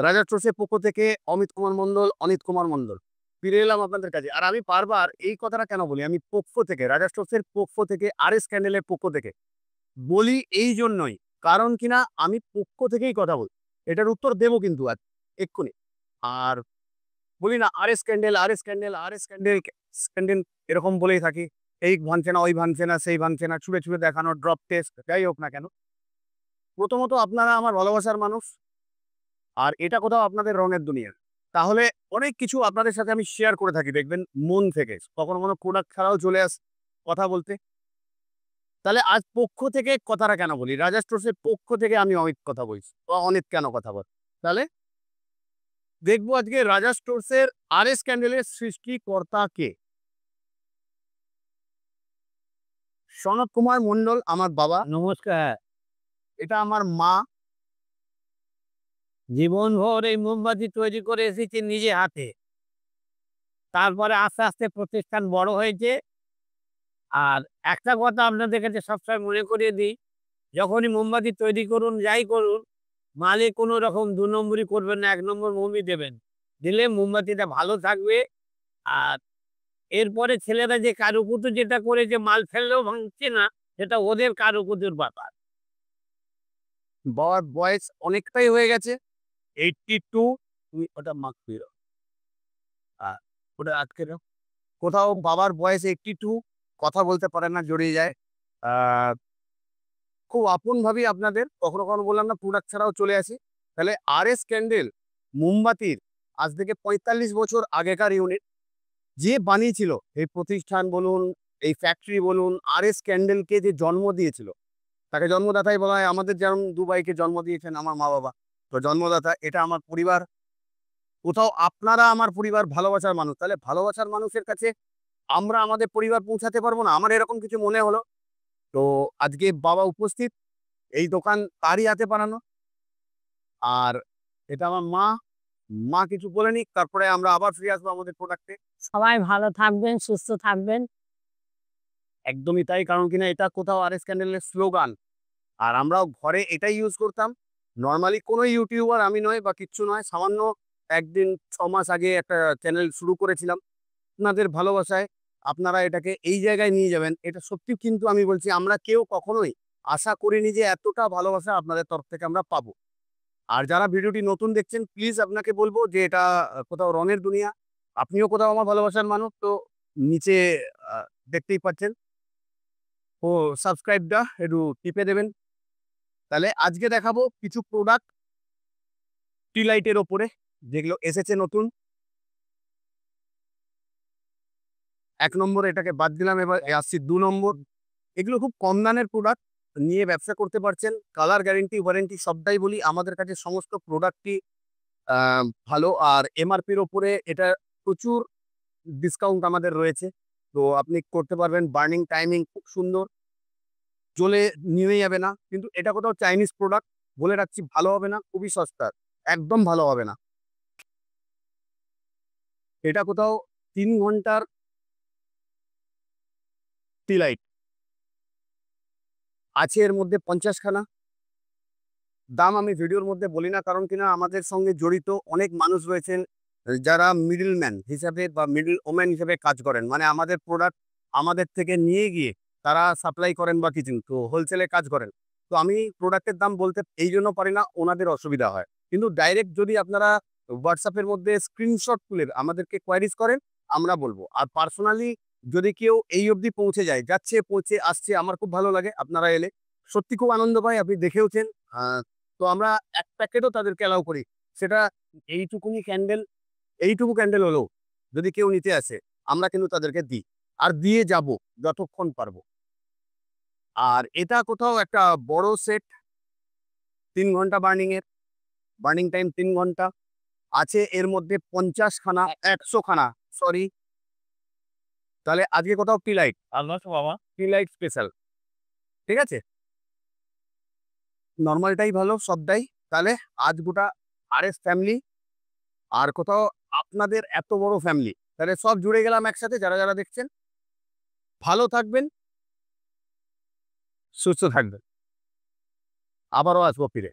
রাজা ট্রোসের পক্ষ থেকে অমিত কুমার মন্ডল, অনিত কুমার মন্ডল ফিরে এলাম আপনাদের কাছে। আর আমি বারবার এই কথাটা কেন বলি, আমি পক্ষ থেকে রাজা ট্রোসের পক্ষ থেকে RS ক্যান্ডেলের পক্ষ থেকে বলি এই জন্যই, কারণ কিনা আমি পক্ষ থেকেই কথা বলি। এটার উত্তর দেবো কিন্তু আজ এক্ষুনি। আর বলি না RS candle, RS candle, RS candle, candle এরকম বলেই থাকি। এই ভাঙছে না, ওই ভাঙছে না, সেই ভাঙছে না, ছুঁড়ে ছুঁড়ে দেখানো, ড্রপ টেস্ট, যাই হোক না কেন। প্রথমত আপনারা আমার ভালোবাসার মানুষ, আর এটা কোথাও আপনাদের রঙের দুনিয়া। তাহলে অনেক কিছু আপনাদের সাথে আমি শেয়ার করে থাকি, দেখবেন মন থেকে। কখনো কোনো প্রোডাক্ট ছাড়াও চলে আস কথা বলতে। তাহলে আজ পক্ষ থেকে কথাটা কেন বলি, রাজা স্টোর্সের পক্ষ থেকে আমি অমিত কথা বলছি, বা অনিত কেন কথা বল। তাহলে দেখবো আজকে রাজা স্টোর্সের RS ক্যান্ডেলের সৃষ্টিকর্তা কে। সনৎ কুমার মন্ডল আমার বাবা। নমস্কার। এটা আমার মা। জীবনভর এই মোমবাতি তৈরি করে এসেছি নিজে হাতে। তারপরে আস্তে, আস্তে প্রতিষ্ঠান বড় হয়েছে। আর একটা কথা আপনাদের কাছে সবসময় মনে করিয়ে দিই, যখনই মোমবাতি তৈরি করুন, যাই করুন, মালে কোনো রকম ২ নম্বরি করবেন না, ১ নম্বর মোমই দেবেন। দিলে মোমবাতিটা ভালো থাকবে। আর এরপরে ছেলেরা যে কারুকুতু যেটা করেছে, মাল ফেললেও ভাঙছে না, সেটা ওদের কারুকুতুর ব্যাপার। বাবার বয়স অনেকটাই হয়ে গেছে, 82। তুমি ওটা মার্ক করো, ওটা আটকে দাও। কোথাও বাবার বয়স 82, কথা বলতে পারে না, জড়িয়ে যায়। আহ খুব আপন ভাবি আপনাদের, কখনো কখনো বললাম না প্রোডাক্ট ছাড়াও চলে আসি। তাহলে RS ক্যান্ডেল মোমবাতির আজ থেকে 45 বছর আগেকার ইউনিট। যে বানিয়েছিল এই প্রতিষ্ঠান বলুন, এই ফ্যাক্টরি বলুন, RS ক্যান্ডেলকে যে জন্ম দিয়েছিল, তাকে জন্মদাতাই বলা হয়। আমাদের যেমন দুবাইকে জন্ম দিয়েছেন আমার মা বাবা, তো জন্মদাতা এটা আমার পরিবার। কোথাও আপনারা আমার পরিবার, ভালোবাসার মানুষ। তাহলে ভালোবাসার মানুষের কাছে আমরা আমাদের পরিবার পৌঁছাতে পারবো না? আমার এরকম কিছু মনে হলো। তো আজকে বাবা উপস্থিত, এই দোকান তারই হাতে বানানো। আর এটা আমার মা। মা কিছু বলে নিক, তারপরে আমরা আবার ফিরে আসবো আমাদের প্রোডাক্টে। সবাই ভালো থাকবেন, সুস্থ থাকবেন। একদমই তাই, কারণ কিনা এটা কোথাও RS ক্যান্ডেলের স্লোগান। আর আমরাও ঘরে এটাই ইউজ করতাম। নরমালি কোনো ইউটিউবার আমি নয় বা কিচ্ছু নয়, সামান্য একদিন 6 মাস আগে একটা চ্যানেল শুরু করেছিলাম। আপনাদের ভালোবাসায় আপনারা এটাকে এই জায়গায় নিয়ে যাবেন, এটা সত্যি। কিন্তু আমি বলছি, আমরা কেউ কখনোই আশা করিনি যে এতটা ভালোবাসা আপনাদের তরফ থেকে আমরা পাবো। আর যারা ভিডিওটি নতুন দেখছেন, প্লিজ আপনাকে বলবো যে এটা কোথাও রঙের দুনিয়া। আপনিও কোথাও আমার ভালোবাসার মানুষ, তো নিচে দেখতেই পাচ্ছেন, ও সাবস্ক্রাইবটা একটু টিপে দেবেন। তাহলে আজকে দেখাবো কিছু প্রোডাক্ট টি লাইটের ওপরে, যেগুলো এসেছে নতুন। 1 নম্বর এটাকে বাদ দিলাম, এবার আসছি 2 নম্বর। এগুলো খুব কম দামের প্রোডাক্ট, নিয়ে ব্যবসা করতে পারছেন। কালার গ্যারেন্টি, ওয়ারেন্টি সবটাই বলি। আমাদের কাছে সমস্ত প্রোডাক্টই ভালো। আর MRPর ওপরে এটা প্রচুর ডিসকাউন্ট আমাদের রয়েছে। তো আপনি করতে পারবেন। বার্নিং টাইমিং খুব সুন্দর, জ্বলে নিভে যাবে না। কিন্তু এটা কোথাও চাইনিজ প্রোডাক্ট, বলে রাখছি, ভালো হবে না, খুবই সস্তার, একদম ভালো হবে না। এটা কোথাও 3 ঘন্টার টি লাইট আছে, এর মধ্যে 50 খানা। দাম আমি ভিডিওর মধ্যে বলি না, কারণ কিনা আমাদের সঙ্গে জড়িত অনেক মানুষ রয়েছেন যারা মিডল ম্যান হিসাবে বা মিডল ওম্যান হিসেবে কাজ করেন। মানে আমাদের প্রোডাক্ট আমাদের থেকে নিয়ে গিয়ে তারা সাপ্লাই করেন বা কিছু, তো হোলসেলে কাজ করেন। তো আমি প্রোডাক্টের দাম বলতে এই জন্য পারি না, ওনাদের অসুবিধা হয়। কিন্তু ডাইরেক্ট যদি আপনারা হোয়াটসঅ্যাপের মধ্যে স্ক্রিনশট তুলে আমাদেরকে কোয়ারিজ করেন, আমরা বলবো। আর পার্সোনালি যদি কেউ এই অবধি পৌঁছে যায়, যাচ্ছে, পৌঁছে আসছে, আমার খুব ভালো লাগে। আপনারা এলে সত্যি খুব আনন্দ পাই, আপনি দেখেওছেন। তো আমরা 1 প্যাকেটও তাদেরকে অ্যালাউ করি। সেটা এইটুকুনি ক্যান্ডেল, এইটুকু ক্যান্ডেল হলেও যদি কেউ নিতে আসে, আমরা কিন্তু তাদেরকে দিই, আর দিয়ে যাব যতক্ষণ পারবো। আর এটা কোথাও একটা বড় সেট, 3 ঘন্টা বার্নিং এর, বার্নিং টাইম 3 ঘন্টা আছে। এর মধ্যে 50 খানা, 100 খানা, সরি। তাহলে আজকে কোথাও টি লাইট, বাবা। টি লাইট স্পেশাল, ঠিক আছে? নরমালটাই ভালো সবটাই। তাহলে আজ গোটা RS ফ্যামিলি, আর কোথাও আপনাদের এত বড় ফ্যামিলি, তাহলে সব জুড়ে গেলাম একসাথে। যারা যারা দেখছেন, ভালো থাকবেন, সুস্থ থাকবেন, আবারও আসবো ফিরে।